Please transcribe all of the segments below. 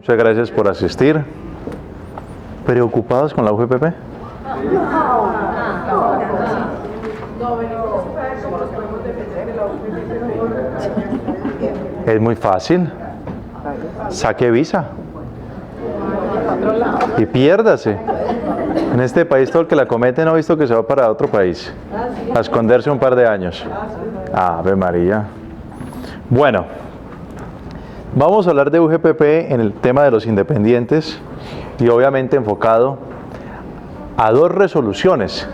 Muchas gracias por asistir. ¿Preocupados con la UGPP? Es muy fácil. Saque visa y piérdase. En este país todo el que la comete no ha visto que se va para otro país a esconderse un par de años. Ave María. Bueno, vamos a hablar de UGPP en el tema de los independientes y obviamente enfocado a dos resoluciones.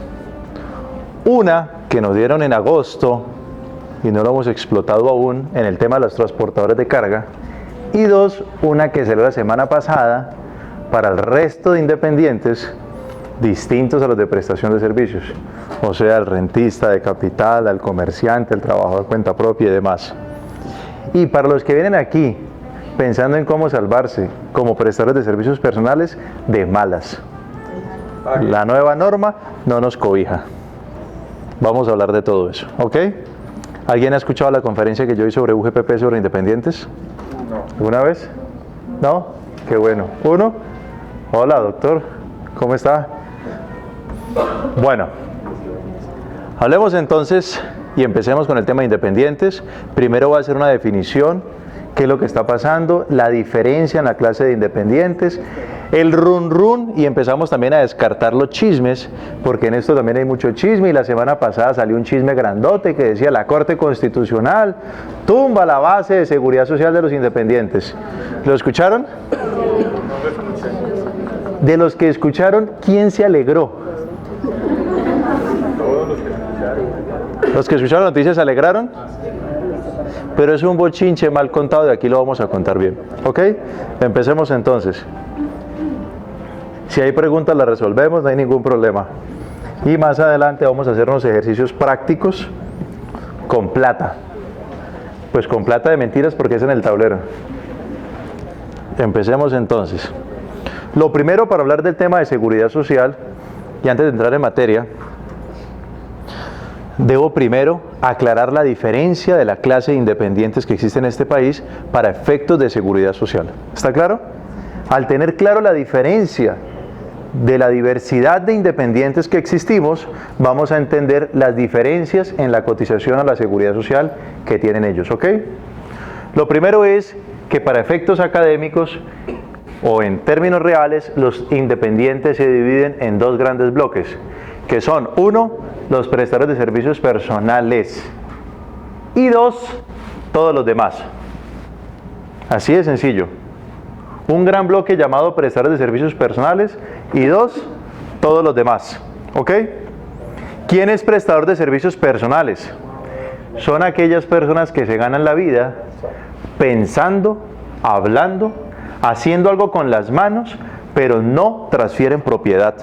Una que nos dieron en agosto y no lo hemos explotado aún en el tema de los transportadores de carga, y dos, una que salió la semana pasada para el resto de independientes distintos a los de prestación de servicios, o sea, el rentista de capital, al comerciante, el trabajador de cuenta propia y demás. Y para los que vienen aquí pensando en cómo salvarse como prestadores de servicios personales, de malas. La nueva norma no nos cobija. Vamos a hablar de todo eso, ¿ok? ¿Alguien ha escuchado la conferencia que yo hice sobre UGPP sobre independientes? No. ¿Alguna vez? ¿No? Qué bueno. ¿Uno? Hola, doctor. ¿Cómo está? Bueno, hablemos entonces y empecemos con el tema de independientes. Primero voy a hacer una definición, qué es lo que está pasando, la diferencia en la clase de independientes, el run run, y empezamos también a descartar los chismes, porque en esto también hay mucho chisme, y la semana pasada salió un chisme grandote que decía: la Corte Constitucional tumba la base de seguridad social de los independientes. ¿Lo escucharon? De los que escucharon, ¿quién se alegró? Todos los que escucharon. ¿Los que escucharon la noticia se alegraron? Pero es un bochinche mal contado y aquí lo vamos a contar bien. ¿Ok? Empecemos entonces. Si hay preguntas las resolvemos, no hay ningún problema. Y más adelante vamos a hacer unos ejercicios prácticos con plata. Pues con plata de mentiras porque es en el tablero. Empecemos entonces. Lo primero, para hablar del tema de seguridad social, y antes de entrar en materia, debo primero aclarar la diferencia de la clase de independientes que existe en este país para efectos de seguridad social. ¿Está claro? Al tener claro la diferencia de la diversidad de independientes que existimos, vamos a entender las diferencias en la cotización a la seguridad social que tienen ellos, ¿ok? Lo primero es que para efectos académicos o en términos reales, los independientes se dividen en dos grandes bloques, que son: uno, los prestadores de servicios personales, y dos, todos los demás. Así de sencillo. Un gran bloque llamado prestadores de servicios personales y dos, todos los demás. ¿Ok? ¿Quién es prestador de servicios personales? Son aquellas personas que se ganan la vida pensando, hablando, haciendo algo con las manos, pero no transfieren propiedad.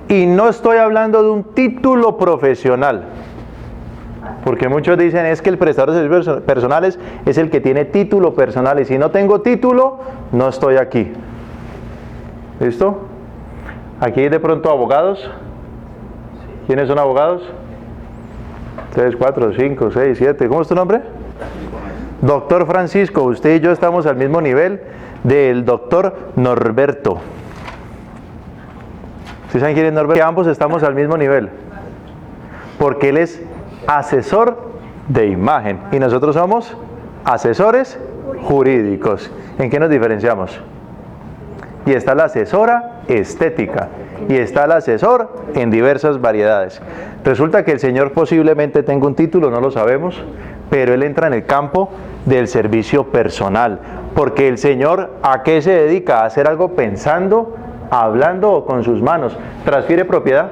Y no estoy hablando de un título profesional, porque muchos dicen es que el prestador de servicios personales es el que tiene título personal, y si no tengo título, no estoy aquí. ¿Listo? Aquí hay de pronto abogados. ¿Quiénes son abogados? 3, 4, 5, 6, 7. ¿Cómo es tu nombre? Doctor Francisco. Usted y yo estamos al mismo nivel del doctor Norberto. ¿Sí saben quién es Norberto? Que ambos estamos al mismo nivel, porque él es asesor de imagen y nosotros somos asesores jurídicos. ¿En qué nos diferenciamos? Y está la asesora estética y está el asesor en diversas variedades. Resulta que el señor posiblemente tenga un título, no lo sabemos, pero él entra en el campo del servicio personal, porque el señor, ¿a qué se dedica? A hacer algo pensando, hablando o con sus manos. ¿Transfiere propiedad?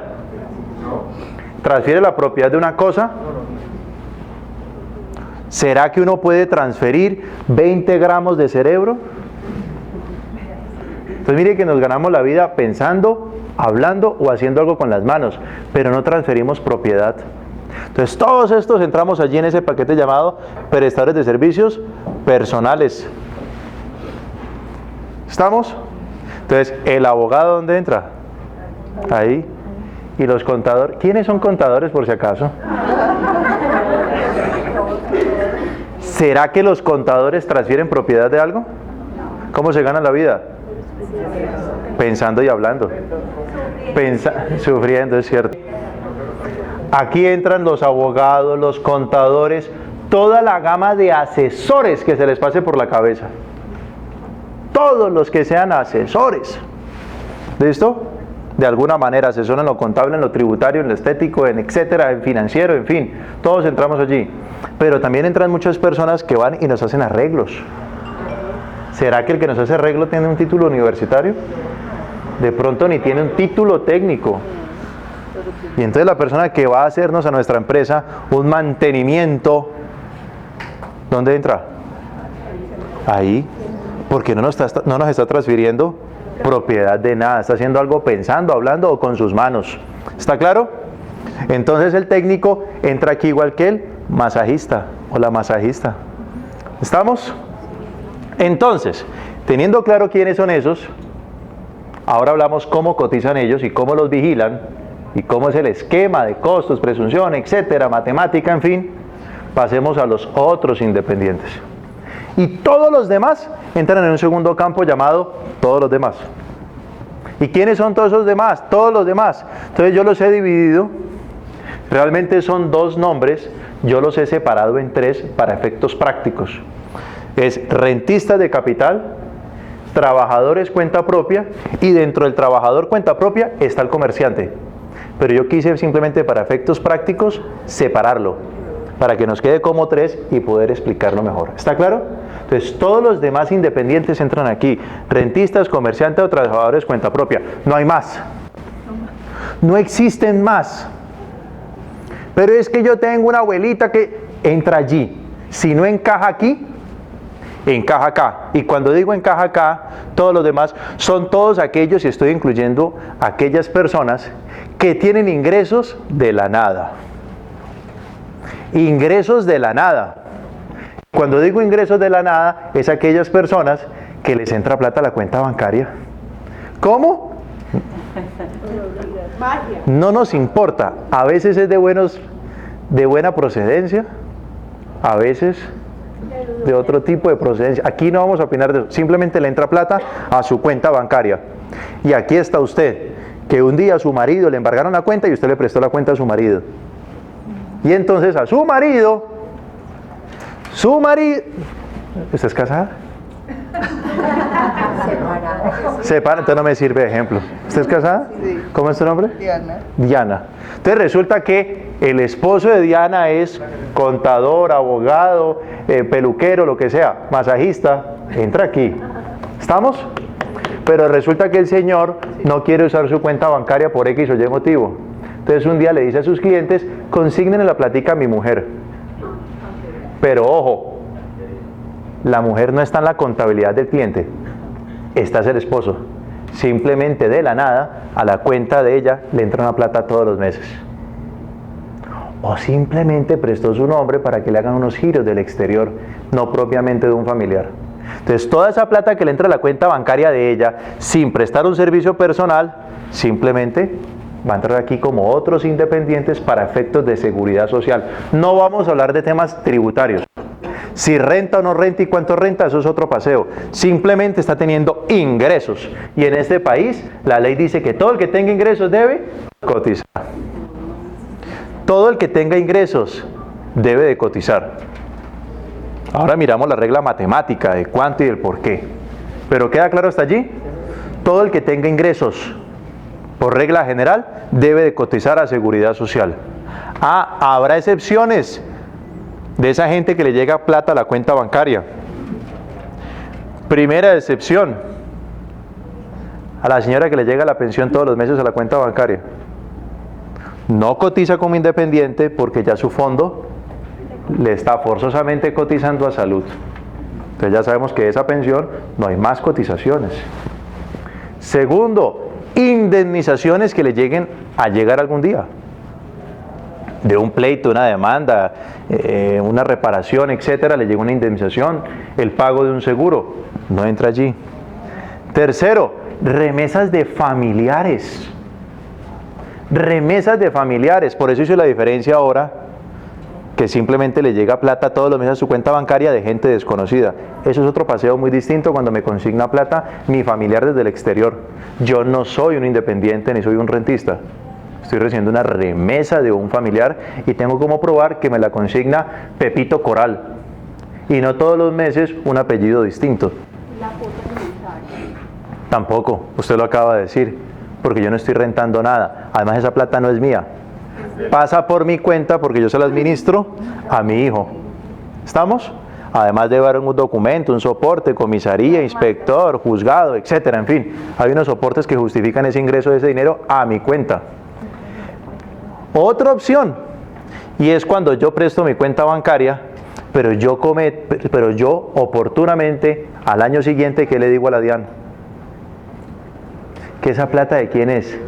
¿Transfiere la propiedad de una cosa? ¿Será que uno puede transferir 20 gramos de cerebro? Entonces mire que nos ganamos la vida pensando, hablando o haciendo algo con las manos, pero no transferimos propiedad. Entonces todos estos entramos allí en ese paquete llamado prestadores de servicios personales. ¿Estamos? Entonces, ¿el abogado dónde entra? Ahí. ¿Y los contadores? ¿Quiénes son contadores por si acaso? ¿Será que los contadores transfieren propiedad de algo? ¿Cómo se gana la vida? Pensando y hablando. Sufriendo, es cierto. Aquí entran los abogados, los contadores, toda la gama de asesores que se les pase por la cabeza. Todos los que sean asesores. ¿Listo? De alguna manera, asesor en lo contable, en lo tributario, en lo estético, en etcétera, en financiero, en fin. Todos entramos allí. Pero también entran muchas personas que van y nos hacen arreglos. ¿Será que el que nos hace arreglo tiene un título universitario? De pronto ni tiene un título técnico. Y entonces la persona que va a hacernos a nuestra empresa un mantenimiento, ¿dónde entra? Ahí. Porque no nos está transfiriendo propiedad de nada. Está haciendo algo pensando, hablando o con sus manos. ¿Está claro? Entonces el técnico entra aquí igual que el masajista o la masajista. ¿Estamos? Entonces, teniendo claro quiénes son esos, ahora hablamos cómo cotizan ellos y cómo los vigilan y cómo es el esquema de costos, presunción, etcétera, matemática, en fin. Pasemos a los otros independientes. Y todos los demás entran en un segundo campo llamado todos los demás. ¿Y quiénes son todos esos demás? Todos los demás. Entonces yo los he dividido. Realmente son dos nombres. Yo los he separado en tres para efectos prácticos. Es rentistas de capital, trabajadores cuenta propia, y dentro del trabajador cuenta propia está el comerciante. Pero yo quise simplemente para efectos prácticos separarlo, para que nos quede como tres y poder explicarlo mejor. ¿Está claro? Entonces todos los demás independientes entran aquí. Rentistas, comerciantes o trabajadores cuenta propia. No hay más. No existen más. Pero es que yo tengo una abuelita que entra allí. Si no encaja aquí, encaja acá. Y cuando digo encaja acá, todos los demás son todos aquellos, y estoy incluyendo aquellas personas que tienen ingresos de la nada. Ingresos de la nada. Cuando digo ingresos de la nada, es aquellas personas que les entra plata a la cuenta bancaria. ¿Cómo? No nos importa. A veces es de buena procedencia, a veces de otro tipo de procedencia. Aquí no vamos a opinar de eso. Simplemente le entra plata a su cuenta bancaria. Y aquí está usted, que un día a su marido le embargaron la cuenta y usted le prestó la cuenta a su marido. Y entonces a su marido, ¿usted es casada? Separada. Entonces no me sirve de ejemplo. ¿Usted es casada? Sí. ¿Cómo es tu nombre? Diana. Diana. Entonces resulta que el esposo de Diana es contador, abogado, peluquero, lo que sea, masajista. Entra aquí. ¿Estamos? Pero resulta que el señor no quiere usar su cuenta bancaria por X o Y motivo. Entonces un día le dice a sus clientes, consignen la platica a mi mujer. Pero ojo, la mujer no está en la contabilidad del cliente, está el esposo. Simplemente de la nada, a la cuenta de ella le entra una plata todos los meses. O simplemente prestó su nombre para que le hagan unos giros del exterior, no propiamente de un familiar. Entonces toda esa plata que le entra a la cuenta bancaria de ella, sin prestar un servicio personal, simplemente va a entrar aquí como otros independientes para efectos de seguridad social. No vamos a hablar de temas tributarios. Si renta o no renta y cuánto renta, eso es otro paseo. Simplemente está teniendo ingresos. Y en este país, la ley dice que todo el que tenga ingresos debe cotizar. Todo el que tenga ingresos debe de cotizar. Ahora miramos la regla matemática de cuánto y del por qué. ¿Pero queda claro hasta allí? Todo el que tenga ingresos, por regla general, debe de cotizar a seguridad social. Habrá excepciones de esa gente que le llega plata a la cuenta bancaria. Primera excepción, a la señora que le llega la pensión todos los meses a la cuenta bancaria. No cotiza como independiente porque ya su fondo le está forzosamente cotizando a salud. Entonces ya sabemos que de esa pensión no hay más cotizaciones. Segundo, indemnizaciones que le lleguen a llegar algún día. De un pleito, una demanda, una reparación, etcétera, le llega una indemnización, el pago de un seguro, no entra allí. Tercero, remesas de familiares. Remesas de familiares, por eso hice la diferencia ahora que simplemente le llega plata todos los meses a su cuenta bancaria de gente desconocida. Eso es otro paseo muy distinto cuando me consigna plata mi familiar desde el exterior. Yo no soy un independiente ni soy un rentista. Estoy recibiendo una remesa de un familiar y tengo como probar que me la consigna Pepito Coral. Y no todos los meses un apellido distinto. La foto monetaria. Tampoco, usted lo acaba de decir, porque yo no estoy rentando nada. Además esa plata no es mía. Pasa por mi cuenta porque yo se la administro a mi hijo. ¿Estamos? Además de dar un documento, un soporte, comisaría, inspector, juzgado, etcétera. En fin, hay unos soportes que justifican ese ingreso de ese dinero a mi cuenta. Otra opción, y es cuando yo presto mi cuenta bancaria, pero yo oportunamente al año siguiente, ¿qué le digo a la DIAN? ¿Que esa plata de quién es?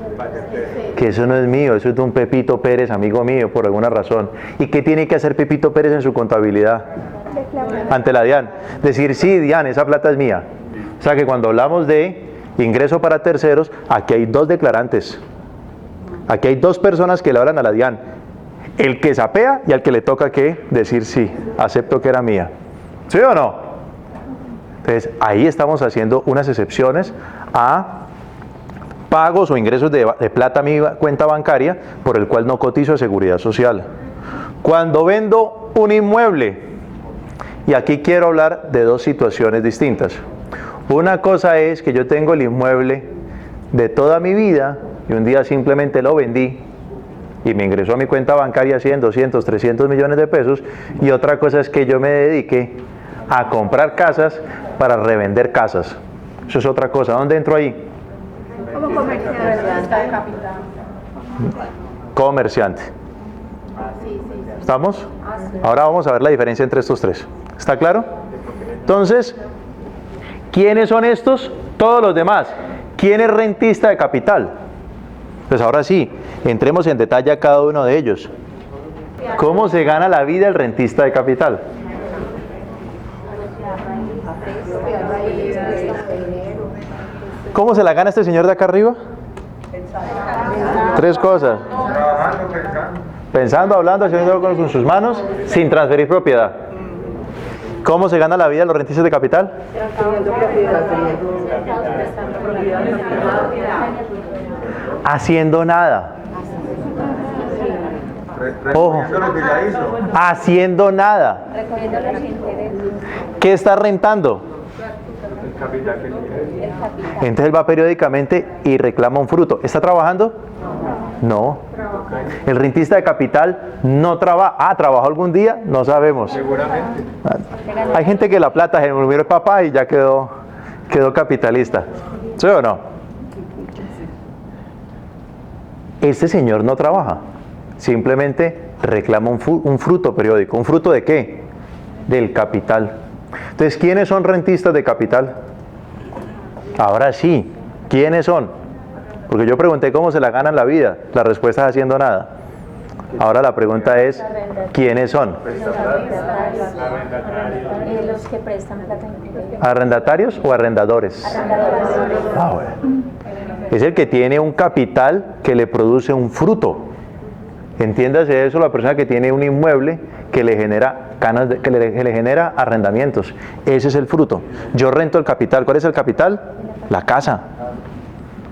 Que eso no es mío, eso es de un Pepito Pérez, amigo mío, por alguna razón. ¿Y qué tiene que hacer Pepito Pérez en su contabilidad? Ante la DIAN. Decir, sí, DIAN, esa plata es mía. O sea que cuando hablamos de ingreso para terceros, aquí hay dos declarantes. Aquí hay dos personas que le hablan a la DIAN. El que sapea y al que le toca que decir sí, acepto que era mía. ¿Sí o no? Entonces, ahí estamos haciendo unas excepciones a pagos o ingresos de plata a mi cuenta bancaria por el cual no cotizo a Seguridad Social. Cuando vendo un inmueble, y aquí quiero hablar de dos situaciones distintas. Una cosa es que yo tengo el inmueble de toda mi vida y un día simplemente lo vendí y me ingresó a mi cuenta bancaria 100, 200, 300 millones de pesos, y otra cosa es que yo me dedique a comprar casas para revender casas. Eso es otra cosa. ¿Dónde entro ahí? Como comerciante de capital. Comerciante. ¿Estamos? Ahora vamos a ver la diferencia entre estos tres. ¿Está claro? Entonces, ¿quiénes son estos? Todos los demás. ¿Quién es rentista de capital? Pues ahora sí, entremos en detalle a cada uno de ellos. ¿Cómo se gana la vida el rentista de capital? ¿Cómo se la gana este señor de acá arriba? Tres cosas. Pensando, hablando, haciendo con sus manos, sin transferir propiedad. ¿Cómo se gana la vida los rentistas de capital? Haciendo nada. Ojo. Haciendo nada. ¿Qué está rentando? Entonces él va periódicamente y reclama un fruto. ¿Está trabajando? No. El rentista de capital no trabaja. ¿Trabajó algún día? No sabemos. Seguramente. Hay gente que la plata se murió el papá y ya quedó capitalista. ¿Sí o no? Este señor no trabaja. Simplemente reclama un fruto periódico. ¿Un fruto de qué? Del capital. Entonces, ¿quiénes son rentistas de capital? Ahora sí, ¿quiénes son? Porque yo pregunté cómo se la ganan la vida. La respuesta es haciendo nada. Ahora la pregunta es, ¿quiénes son? Los que prestan plata. ¿Arrendatarios o arrendadores? Bueno. Es el que tiene un capital que le produce un fruto. Entiéndase eso, la persona que tiene un inmueble que le genera que le genera arrendamientos. Ese es el fruto. Yo rento el capital. ¿Cuál es el capital? La casa.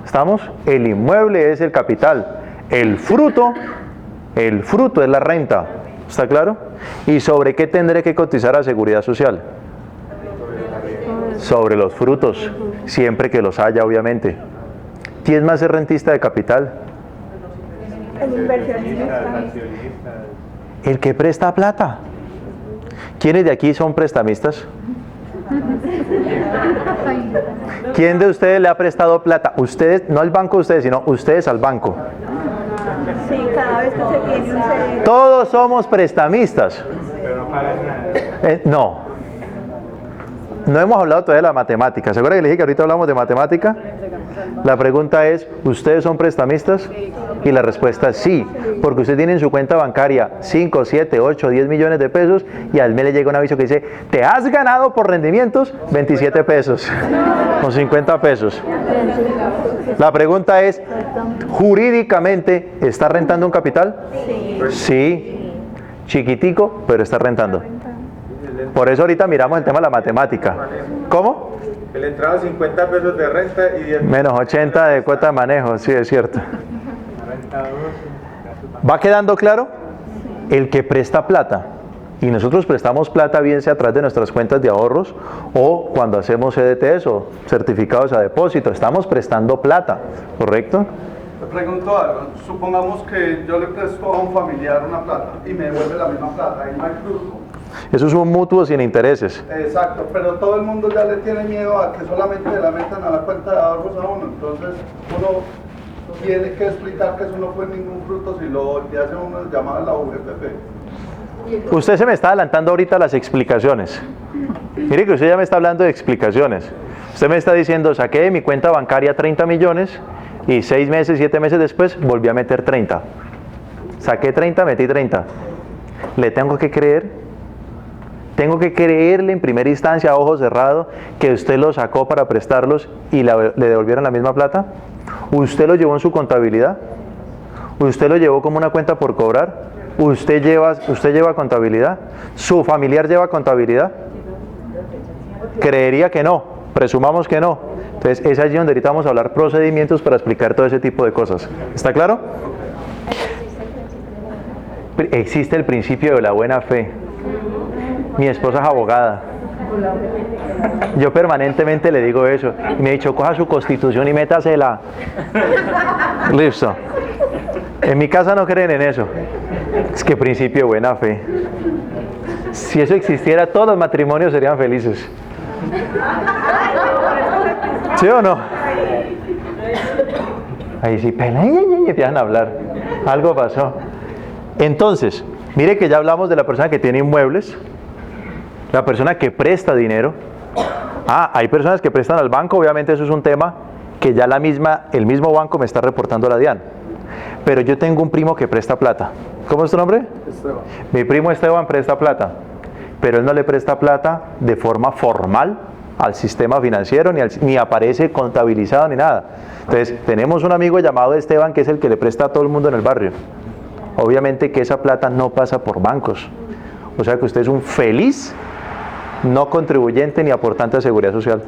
¿Estamos? El inmueble es el capital. El fruto es la renta. ¿Está claro? ¿Y sobre qué tendré que cotizar a Seguridad Social? Sobre los frutos, siempre que los haya, obviamente. ¿Quién más es rentista de capital? El inversionista. El que presta plata. ¿Quiénes de aquí son prestamistas? ¿Quién de ustedes le ha prestado plata? Ustedes, no al banco de ustedes, sino ustedes al banco. Sí, cada vez que se tiene un cerebro. Todos somos prestamistas. Pero no pagan nada. No. No hemos hablado todavía de la matemática. ¿Se acuerdan que les dije que ahorita hablamos de matemática? La pregunta es, ¿ustedes son prestamistas? Y la respuesta es sí, porque usted tiene en su cuenta bancaria 5, 7, 8, 10 millones de pesos y al mes le llega un aviso que dice, te has ganado por rendimientos 27 pesos o 50 pesos. La pregunta es, ¿jurídicamente está rentando un capital? Sí. chiquitico, pero está rentando. Por eso ahorita miramos el tema de la matemática. ¿Cómo? Que le entraba 50 pesos de renta y 10 Menos 80 de cuota de manejo, sí, es cierto. renta 2. ¿Va quedando claro? El que presta plata, y nosotros prestamos plata bien sea a través de nuestras cuentas de ahorros o cuando hacemos CDTs o certificados a depósito, estamos prestando plata, ¿correcto? Te pregunto algo, supongamos que yo le presto a un familiar una plata y me devuelve la misma plata, y no hay flujo. Eso es un mutuo sin intereses. Exacto, pero todo el mundo ya le tiene miedo a que solamente le la metan a la cuenta de ahorros a uno, entonces uno tiene que explicar que eso no fue ningún fruto si lo le hace uno llamada a la UGPP. Usted se me está adelantando ahorita las explicaciones. Mire que usted ya me está hablando de explicaciones. Usted me está diciendo, saqué de mi cuenta bancaria 30 millones y 6 meses, 7 meses después volví a meter 30. Saqué 30, metí 30. ¿Le tengo que creer? Tengo que creerle en primera instancia a ojo cerrado que usted lo sacó para prestarlos y le devolvieron la misma plata. ¿Usted lo llevó en su contabilidad? ¿Usted lo llevó como una cuenta por cobrar? ¿Usted lleva contabilidad? ¿Su familiar lleva contabilidad? Creería que no, presumamos que no. Entonces es allí donde ahorita vamos a hablar procedimientos para explicar todo ese tipo de cosas. ¿Está claro? Existe el principio de la buena fe. Mi esposa es abogada. Yo permanentemente le digo eso. Y me ha dicho, coja su constitución y métasela. Listo. En mi casa no creen en eso. Es que principio de buena fe. Si eso existiera, todos los matrimonios serían felices. ¿Sí o no? Ahí sí, pela y empiezan a hablar. Algo pasó. Entonces, mire que ya hablamos de la persona que tiene inmuebles, la persona que presta dinero. Hay personas que prestan al banco, obviamente eso es un tema que ya el mismo banco me está reportando a la DIAN. Pero yo tengo un primo que presta plata. ¿Cómo es tu nombre? Esteban. Mi primo Esteban presta plata, pero él no le presta plata de forma formal al sistema financiero, ni aparece contabilizado ni nada. Entonces, tenemos un amigo llamado Esteban que es el que le presta a todo el mundo en el barrio. Obviamente que esa plata no pasa por bancos. O sea que usted es un feliz no contribuyente ni aportante a seguridad social,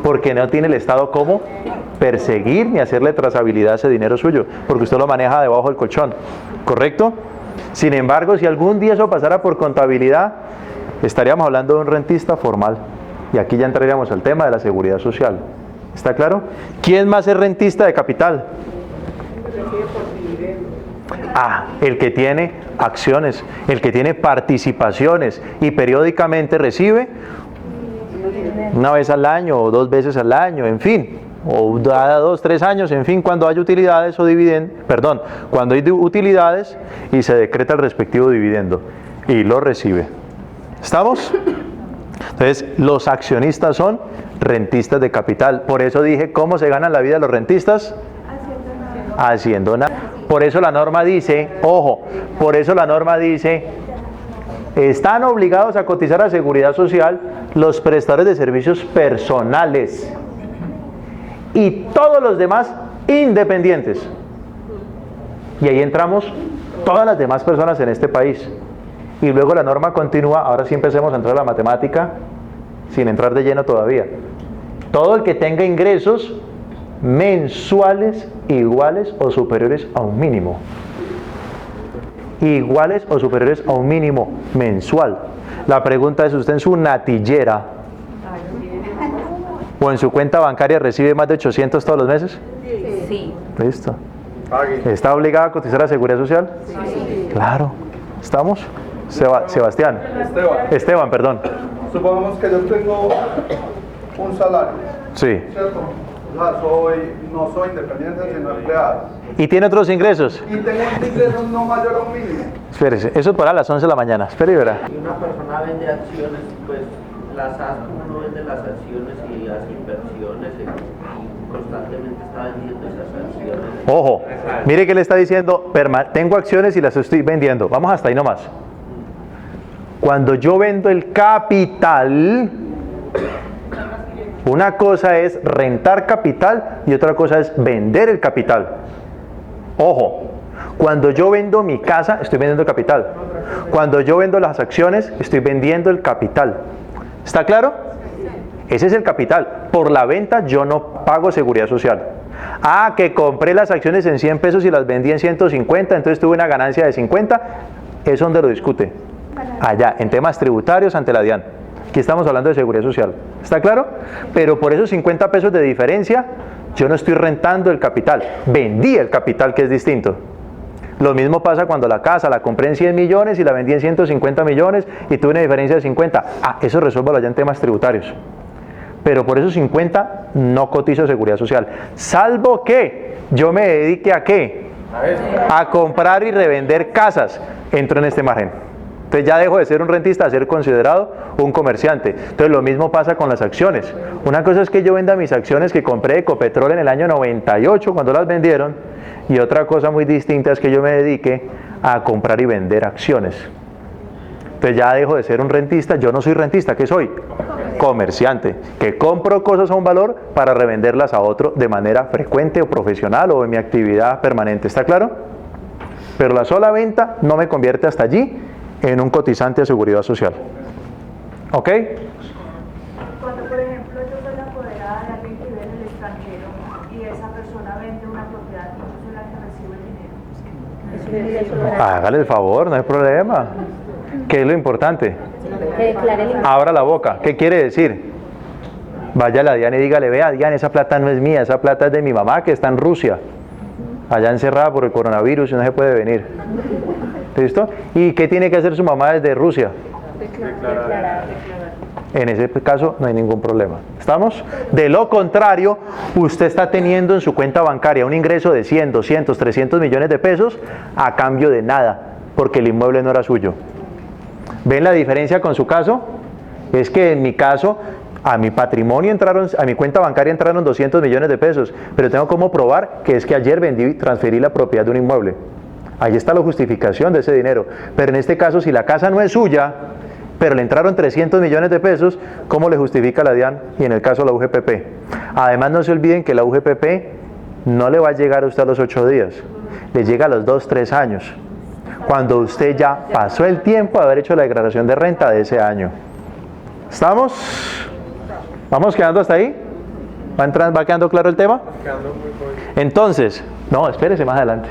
porque no tiene el Estado cómo perseguir ni hacerle trazabilidad a ese dinero suyo, porque usted lo maneja debajo del colchón, ¿correcto? Sin embargo, si algún día eso pasara por contabilidad, estaríamos hablando de un rentista formal, y aquí ya entraríamos al tema de la seguridad social. ¿Está claro? ¿Quién más es rentista de capital? El que tiene acciones, el que tiene participaciones y periódicamente recibe una vez al año o 2 veces al año, en fin, o cada 2, 3 años, en fin, cuando hay utilidades o cuando hay utilidades y se decreta el respectivo dividendo y lo recibe. ¿Estamos? Entonces, los accionistas son rentistas de capital. Por eso dije, ¿cómo se ganan la vida los rentistas? Haciendo nada. Por eso la norma dice, ojo, están obligados a cotizar a Seguridad Social los prestadores de servicios personales y todos los demás independientes. Y ahí entramos todas las demás personas en este país. Y luego la norma continúa, ahora sí empecemos a entrar a la matemática, sin entrar de lleno todavía. Todo el que tenga ingresos mensuales iguales o superiores a un mínimo. Iguales o superiores a un mínimo mensual. La pregunta es, ¿usted en su natillera o en su cuenta bancaria recibe más de 800 todos los meses? Sí. Listo. ¿Está obligado a cotizar a Seguridad Social? Sí. Claro. ¿Estamos? Sebastián. Esteban, perdón. Supongamos que yo tengo un salario, Sí. ¿cierto? O sea, no soy independiente, sino empleado. ¿Y tiene otros ingresos? Y tengo un ingreso no mayor a un mínimo. Espérese, eso es para las 11 de la mañana. Espere y verá. Si una persona vende acciones, pues las hace, uno vende las acciones y hace inversiones y constantemente está vendiendo esas acciones. Ojo, mire que le está diciendo, tengo acciones y las estoy vendiendo. Vamos hasta ahí nomás. Cuando yo vendo el capital, una cosa es rentar capital y otra cosa es vender el capital. Ojo, Cuando yo vendo mi casa, estoy vendiendo el capital. Cuando yo vendo las acciones, estoy vendiendo el capital. ¿Está claro? Ese es el capital. Por la venta yo no pago seguridad social. Ah, que compré las acciones en 100 pesos y las vendí en 150, entonces tuve una ganancia de 50. ¿Eso donde lo discute? Allá, en temas tributarios ante la DIAN. Aquí estamos hablando de seguridad social. ¿Está claro? Pero por esos 50 pesos de diferencia, yo no estoy rentando el capital. Vendí el capital, que es distinto. Lo mismo pasa cuando la casa la compré en 100 millones y la vendí en 150 millones y tuve una diferencia de 50. Ah, eso resuélvalo allá en temas tributarios. Pero por esos 50 no cotizo seguridad social. Salvo que yo me dedique a ¿qué? A comprar y revender casas. Entro en este margen. Entonces ya dejo de ser un rentista a ser considerado un comerciante. Entonces lo mismo pasa con las acciones. Una cosa es que yo venda mis acciones que compré de Ecopetrol en el año 98 cuando las vendieron, y otra cosa muy distinta es que yo me dedique a comprar y vender acciones. Entonces ya dejo de ser un rentista. Yo no soy rentista, ¿qué soy? Comerciante, que compro cosas a un valor para revenderlas a otro de manera frecuente o profesional o en mi actividad permanente. ¿Está claro? Pero la sola venta no me convierte hasta allí en un cotizante de seguridad social. ¿Ok? Cuando, por ejemplo, yo soy la apoderada de alguien que vive en el extranjero y esa persona vende una propiedad y yo soy la que recibe el dinero. Hágale el favor, no hay problema. ¿Qué es lo importante? Abra la boca. ¿Qué quiere decir? Vaya a la DIAN y dígale, vea, DIAN, esa plata no es mía, esa plata es de mi mamá que está en Rusia, allá encerrada por el coronavirus y no se puede venir. ¿Listo? ¿Y qué tiene que hacer su mamá desde Rusia? Declarar. En ese caso no hay ningún problema. ¿Estamos? De lo contrario, usted está teniendo en su cuenta bancaria un ingreso de 100, 200, 300 millones de pesos a cambio de nada, porque el inmueble no era suyo. ¿Ven la diferencia con su caso? Es que en mi caso, a mi patrimonio entraron, a mi cuenta bancaria entraron 200 millones de pesos, pero tengo como probar que es que ayer transferí la propiedad de un inmueble. Ahí está la justificación de ese dinero. Pero en este caso, si la casa no es suya, pero le entraron 300 millones de pesos, ¿cómo le justifica la DIAN y en el caso la UGPP? Además, no se olviden que la UGPP no le va a llegar a usted a los 8 días, le llega a los 2, 3 años, cuando usted ya pasó el tiempo de haber hecho la declaración de renta de ese año. ¿Estamos? ¿Vamos quedando hasta ahí? ¿Va quedando claro el tema? Entonces, no, espérese más adelante.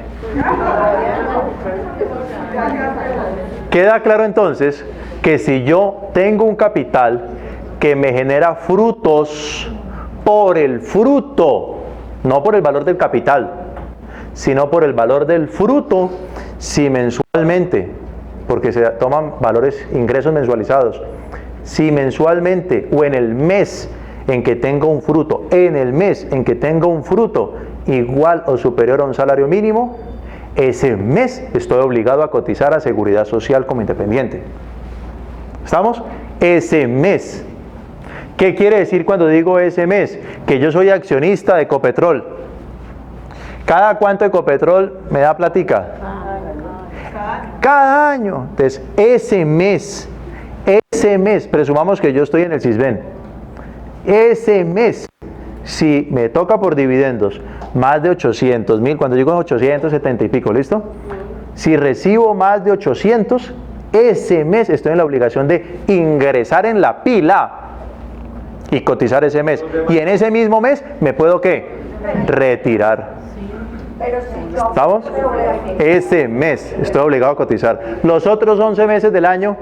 Queda claro entonces que si yo tengo un capital que me genera frutos por el fruto, no por el valor del capital, sino por el valor del fruto, si mensualmente, porque se toman ingresos mensualizados, si mensualmente o en el mes en que tengo un fruto, igual o superior a un salario mínimo, ese mes estoy obligado a cotizar a seguridad social como independiente. ¿Estamos? Ese mes. ¿Qué quiere decir cuando digo ese mes? Que yo soy accionista de Ecopetrol. ¿Cada cuánto Ecopetrol me da platica? Cada año. Entonces, ese mes, presumamos que yo estoy en el Sisbén. Ese mes, si me toca por dividendos más de 800.000, cuando llego a 870 y pico, ¿listo? Si recibo más de 800, ese mes estoy en la obligación de ingresar en la pila y cotizar ese mes. Y en ese mismo mes me puedo, ¿qué? Retirar. ¿Estamos? Ese mes estoy obligado a cotizar. Los otros 11 meses del año,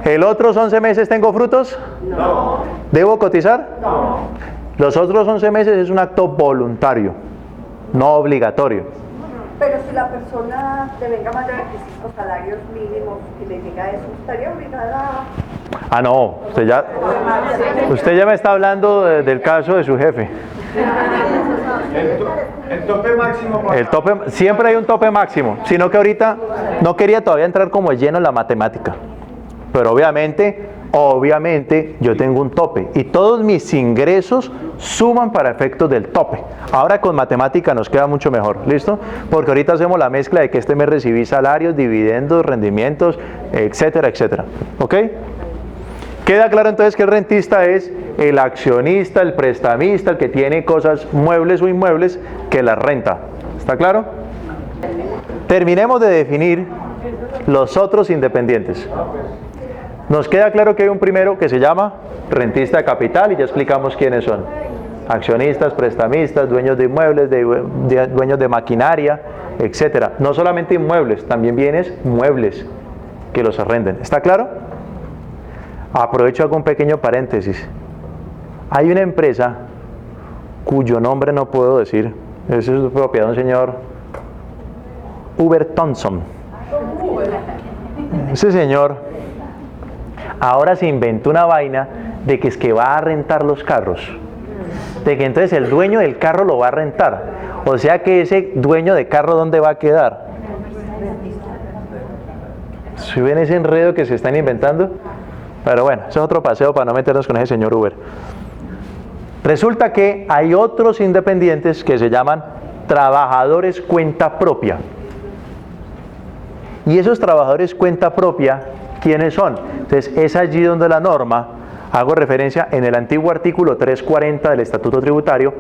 ¿el otros 11 meses tengo frutos? No. ¿Debo cotizar? No. Los otros 11 meses es un acto voluntario, no obligatorio. Pero si la persona devenga más de 25 salarios mínimos y le llega eso, ¿estaría obligada? Ah, no, usted ya me está hablando del caso de su jefe. El tope máximo. Siempre hay un tope máximo, sino que ahorita no quería todavía entrar como lleno en la matemática. Pero obviamente yo tengo un tope y todos mis ingresos suman para efectos del tope. Ahora con matemática nos queda mucho mejor, ¿listo? Porque ahorita hacemos la mezcla de que este mes recibí salarios, dividendos, rendimientos, etcétera, etcétera. ¿Ok? Queda claro entonces que el rentista es el accionista, el prestamista, el que tiene cosas muebles o inmuebles que las renta. ¿Está claro? Terminemos de definir los otros independientes. Nos queda claro que hay un primero que se llama rentista de capital y ya explicamos quiénes son. Accionistas, prestamistas, dueños de inmuebles, dueños de maquinaria, etc. No solamente inmuebles, también bienes muebles que los arrenden. ¿Está claro? Aprovecho, hago un pequeño paréntesis. Hay una empresa cuyo nombre no puedo decir, es propiedad de un señor Uber Thompson. Ese señor ahora se inventó una vaina de que es que va a rentar los carros, de que entonces el dueño del carro lo va a rentar, o sea que ese dueño de carro, ¿dónde va a quedar? ¿Sí ven ese enredo que se están inventando? Pero bueno, eso es otro paseo para no meternos con ese señor Uber. Resulta que hay otros independientes que se llaman trabajadores cuenta propia. Y esos trabajadores cuenta propia, ¿quiénes son? Entonces es allí donde la norma, hago referencia en el antiguo artículo 340 del Estatuto Tributario,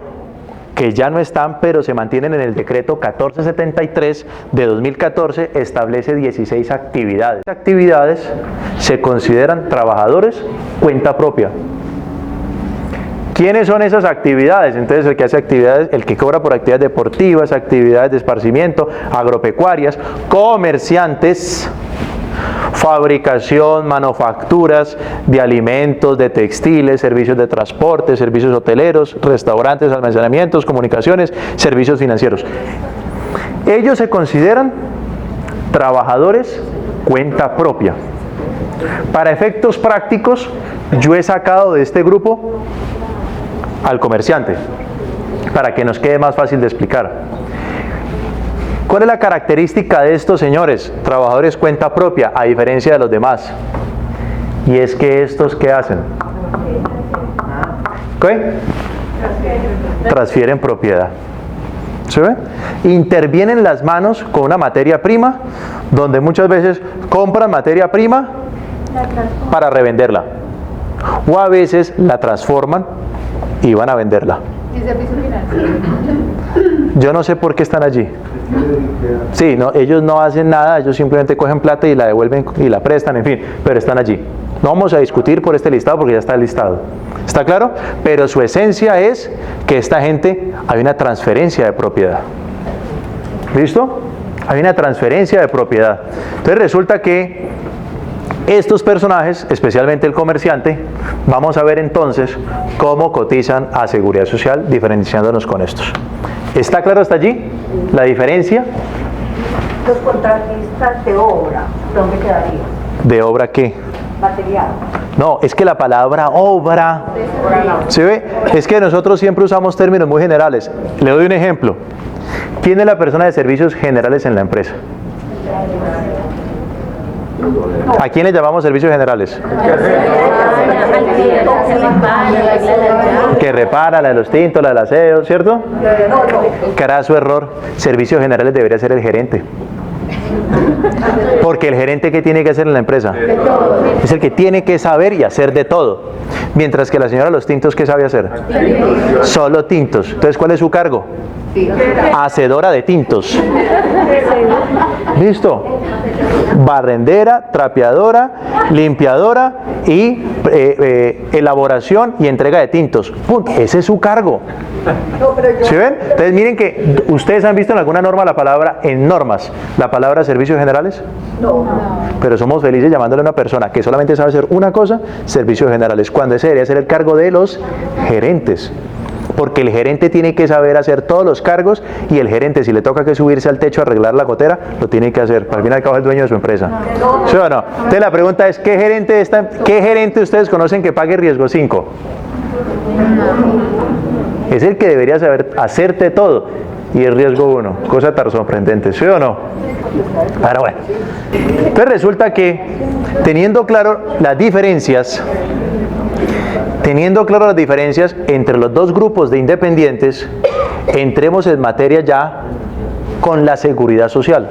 que ya no están, pero se mantienen en el decreto 1473 de 2014, establece 16 actividades. Las actividades se consideran trabajadores cuenta propia. ¿Quiénes son esas actividades? Entonces el que hace actividades, el que cobra por actividades deportivas, actividades de esparcimiento, agropecuarias, comerciantes, fabricación, manufacturas de alimentos, de textiles, servicios de transporte, servicios hoteleros, restaurantes, almacenamientos, comunicaciones, servicios financieros. Ellos se consideran trabajadores cuenta propia. Para efectos prácticos, yo he sacado de este grupo al comerciante, para que nos quede más fácil de explicar. ¿Cuál es la característica de estos señores, trabajadores cuenta propia, a diferencia de los demás? Y es que estos, ¿qué hacen? ¿Qué? Transfieren propiedad. ¿Se ve? Intervienen las manos con una materia prima, donde muchas veces compran materia prima para revenderla, o a veces la transforman y van a venderla. ¿Y servicio financiero? Yo no sé por qué están allí. Sí, no, ellos no hacen nada, ellos simplemente cogen plata y la devuelven y la prestan, en fin, pero están allí. No vamos a discutir por este listado porque ya está listado. ¿Está claro? Pero su esencia es que esta gente, hay una transferencia de propiedad. ¿Listo? Hay una transferencia de propiedad. Entonces resulta que estos personajes, especialmente el comerciante, vamos a ver entonces cómo cotizan a Seguridad Social, diferenciándonos con estos. ¿Está claro hasta allí la diferencia? Los contratistas de obra, ¿dónde quedarían? ¿De obra qué? Material. No, es que la palabra obra, ¿se ve? Es que nosotros siempre usamos términos muy generales. Le doy un ejemplo. ¿Quién es la persona de servicios generales en la empresa? ¿A quién le llamamos servicios generales? Que repara, la de los tintos, la del aseo, ¿cierto? Carazo error. Servicios generales debería ser el gerente. Porque el gerente, ¿qué tiene que hacer en la empresa? Es el que tiene que saber y hacer de todo. Mientras que la señora de los tintos, ¿qué sabe hacer? Solo tintos. Entonces, ¿cuál es su cargo? Hacedora de tintos. ¿Listo? Barrendera, trapeadora, limpiadora y elaboración y entrega de tintos. Punto. Ese es su cargo. ¿Sí ven? Entonces miren que ustedes han visto en alguna norma la palabra, en normas, la palabra servicios generales. No. Pero somos felices llamándole a una persona que solamente sabe hacer una cosa, servicios generales, cuando ese debería ser el cargo de los gerentes. Porque el gerente tiene que saber hacer todos los cargos y el gerente, si le toca que subirse al techo a arreglar la gotera, lo tiene que hacer. Al fin y al cabo es el dueño de su empresa. ¿Sí o no? Entonces la pregunta es, ¿qué gerente ustedes conocen que pague riesgo 5? Es el que debería saber hacerte todo. Y el riesgo 1, cosa tan sorprendente, ¿sí o no? Pero bueno. Entonces resulta que, teniendo claro las diferencias entre los dos grupos de independientes, entremos en materia ya con la seguridad social.